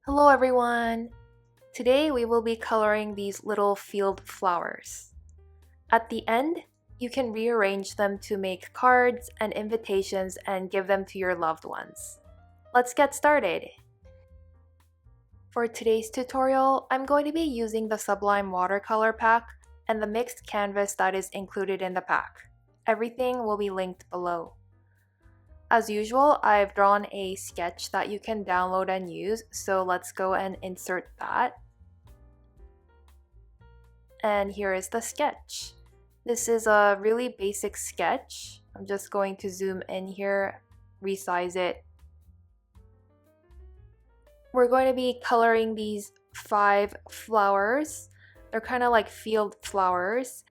Hello everyone! Today we will be coloring these little field flowers. At the end, you can rearrange them to make cards and invitations and give them to your loved ones. Let's get started! For today's tutorial, I'm going to be using the Sublime Watercolor pack and the mixed canvas that is included in the pack. Everything will be linked below. As usual, I've drawn a sketch that you can download and use, so let's go and insert that. And here is the sketch. This is a really basic sketch. I'm just going to zoom in here, resize it. We're going to be coloring these 5 flowers. They're kind of like field flowers.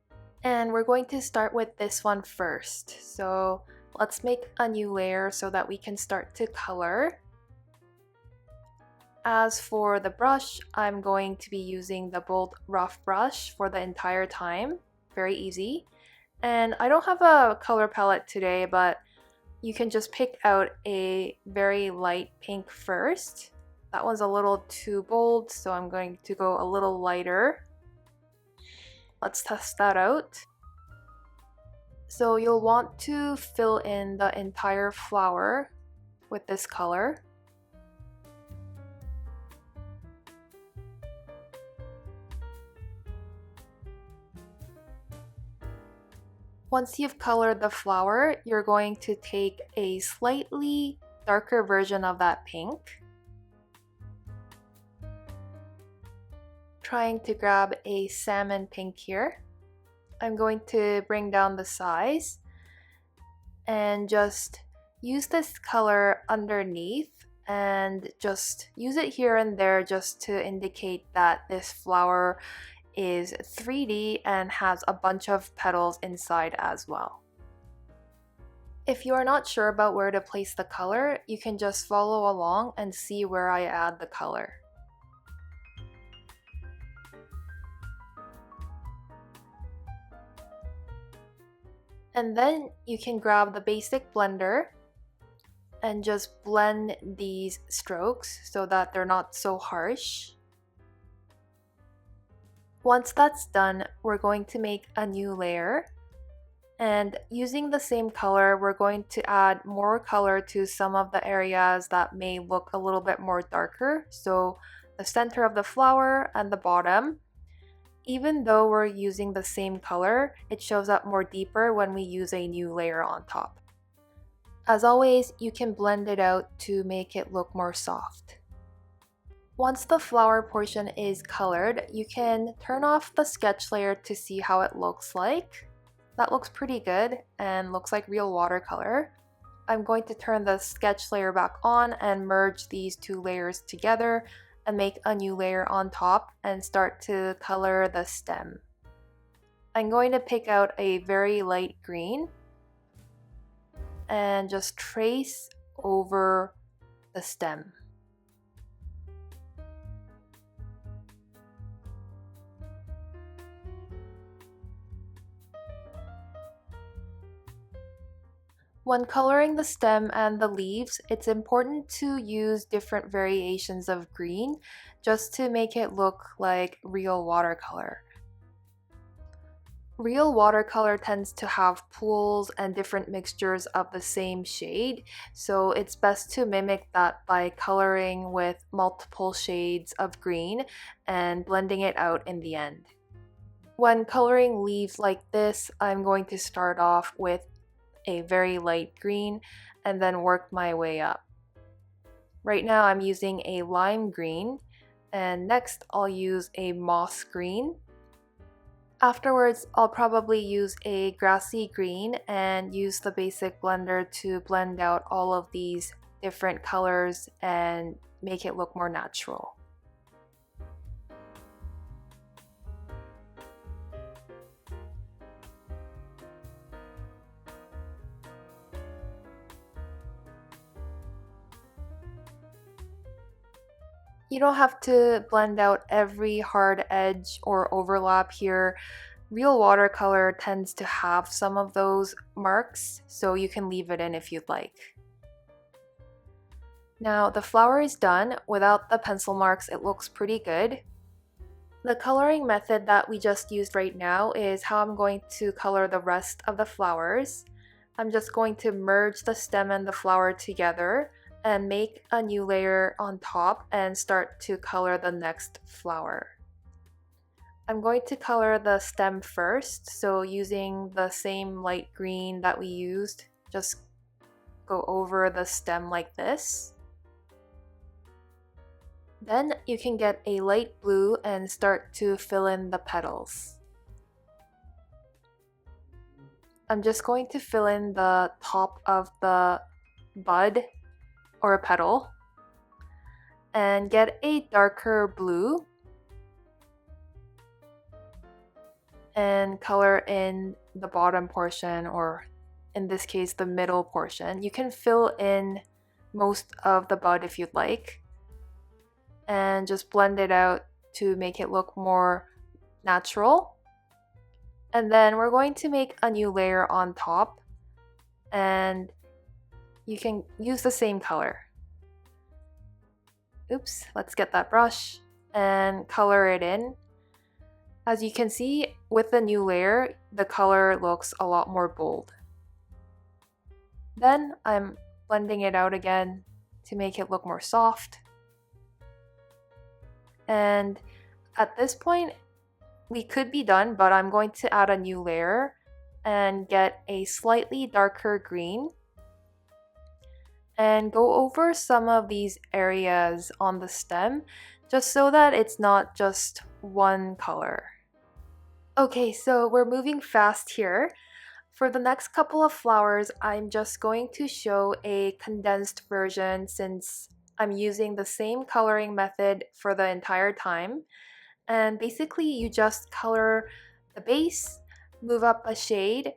And we're going to start with this one first. So let's make a new layer so that we can start to color. As for the brush, I'm going to be using the bold rough brush for the entire time. Very easy. And I don't have a color palette today, but you can just pick out a very light pink first. That one's a little too bold, so I'm going to go a little lighter. Let's test that out. So you'll want to fill in the entire flower with this color. Once you've colored the flower, you're going to take a slightly darker version of that pink. Trying to grab a salmon pink here. I'm going to bring down the size and just use this color underneath and just use it here and there just to indicate that this flower is 3D and has a bunch of petals inside as well. If you are not sure about where to place the color, you can just follow along and see where I add the color. And then you can grab the basic blender and just blend these strokes so that they're not so harsh. Once that's done, we're going to make a new layer. And using the same color, we're going to add more color to some of the areas that may look a little bit more darker. So the center of the flower and the bottom. Even though we're using the same color, it shows up more deeper when we use a new layer on top. As always, you can blend it out to make it look more soft. Once the flower portion is colored, you can turn off the sketch layer to see how it looks like. That looks pretty good and looks like real watercolor. I'm going to turn the sketch layer back on and merge these two layers together and make a new layer on top and start to color the stem. I'm going to pick out a very light green and just trace over the stem. When coloring the stem and the leaves, it's important to use different variations of green just to make it look like real watercolor. Real watercolor tends to have pools and different mixtures of the same shade, so it's best to mimic that by coloring with multiple shades of green and blending it out in the end. When coloring leaves like this, I'm going to start off with a very light green and then work my way up. Right now I'm using a lime green, and next I'll use a moss green. Afterwards, I'll probably use a grassy green and use the basic blender to blend out all of these different colors and make it look more natural. You don't have to blend out every hard edge or overlap here. Real watercolor tends to have some of those marks, so you can leave it in if you'd like. Now the flower is done. Without the pencil marks, it looks pretty good. The coloring method that we just used right now is how I'm going to color the rest of the flowers. I'm just going to merge the stem and the flower together and make a new layer on top and start to color the next flower. I'm going to color the stem first, so using the same light green that we used, just go over the stem like this. Then you can get a light blue and start to fill in the petals. I'm just going to fill in the top of the bud or a petal and get a darker blue and color in the bottom portion, or in this case the middle portion. You can fill in most of the bud if you'd like, and just blend it out to make it look more natural. And then we're going to make a new layer on top, and you can use the same color. Oops, let's get that brush and color it in. As you can see, with the new layer, the color looks a lot more bold. Then I'm blending it out again to make it look more soft. And at this point, we could be done, but I'm going to add a new layer and get a slightly darker green and go over some of these areas on the stem just so that it's not just one color. Okay, so we're moving fast here. For the next couple of flowers, I'm just going to show a condensed version since I'm using the same coloring method for the entire time. And basically you just color the base, move up a shade,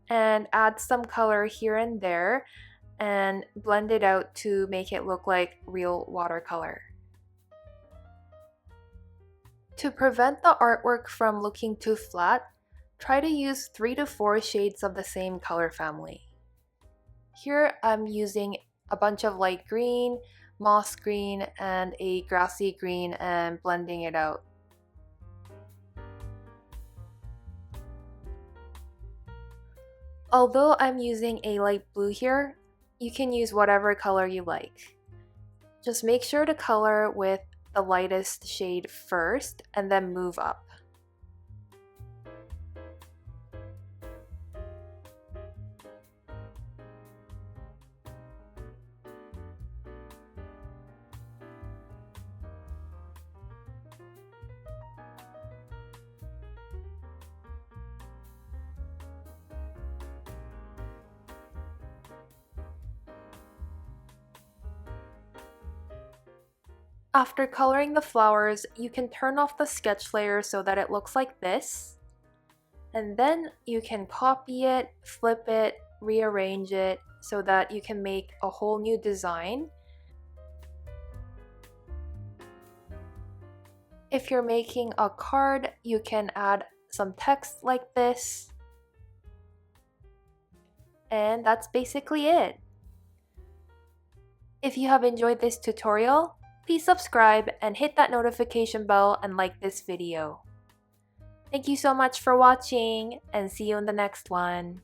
and add some color here and there, and blend it out to make it look like real watercolor. To prevent the artwork from looking too flat, try to use 3 to 4 shades of the same color family. Here I'm using a bunch of light green, moss green, and a grassy green and blending it out. Although I'm using a light blue here, you can use whatever color you like. Just make sure to color with the lightest shade first and then move up. After coloring the flowers, you can turn off the sketch layer so that it looks like this. And then you can copy it, flip it, rearrange it so that you can make a whole new design. If you're making a card, you can add some text like this. And that's basically it. If you have enjoyed this tutorial, please subscribe and hit that notification bell and like this video. Thank you so much for watching, and see you in the next one.